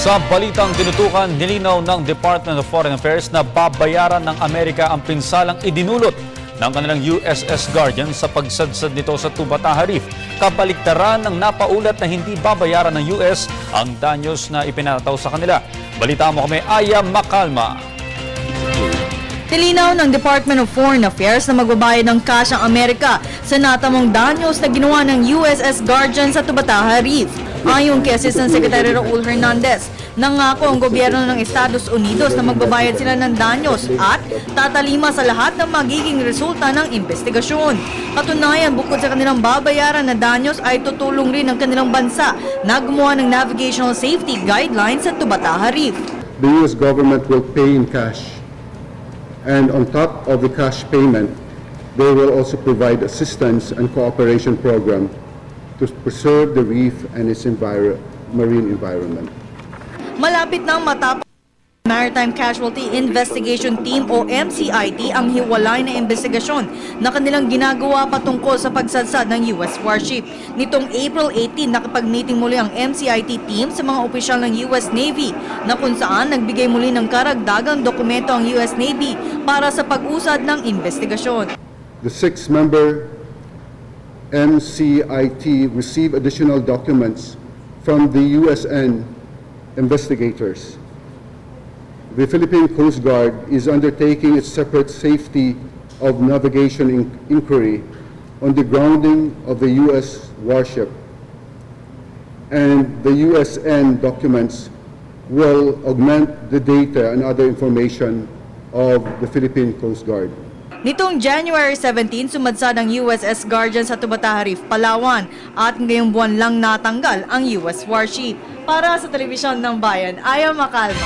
Sa balitang tinutukan, nilinaw ng Department of Foreign Affairs na babayaran ng Amerika ang pinsalang idinulot ng kanilang USS Guardian sa pagsadsad nito sa Tubataha Reef. Kabaliktaran ng napaulat na hindi babayaran ng US ang danyos na ipinataw sa kanila. Balita mo kami, Aya Macalma. Nilinaw ng Department of Foreign Affairs na magbabayad ng cash ang Amerika sa natamong danyos na ginawa ng USS Guardian sa Tubataha Reef. Ayon kay Assistant Secretary Raul Hernandez, nangako ang gobyerno ng Estados Unidos na magbabayad sila ng danyos at tatalima sa lahat ng magiging resulta ng investigasyon. Katunayan, bukod sa kanilang babayaran na danyos ay tutulong rin ang kanilang bansa na gumawa ng navigational safety guidelines sa Tubataha Reef. The U.S. government will pay in cash, and on top of the cash payment, they will also provide assistance and cooperation program to preserve the reef and its marine environment. Malapit nang matapos ng Maritime Casualty Investigation Team o MCIT ang hiwalay na investigasyon na kanilang ginagawa patungkol sa pagsadsad ng US warship. Nitong April 18, nakapag-meeting muli ang MCIT team sa mga opisyal ng US Navy na kung saan nagbigay muli ng karagdagang dokumento ang US Navy para sa pag-usad ng investigasyon. The 6-member MCIT received additional documents from the USN investigators. The Philippine Coast Guard is undertaking its separate safety of navigation inquiry on the grounding of the U.S. warship, and the USN documents will augment the data and other information of the Philippine Coast Guard. Nitong January 17, sumadsad ang USS Guardian sa Tubataha Reef, Palawan at ngayong buwan lang natanggal ang US warship. Para sa Telebisyon ng Bayan, Aya Macalma.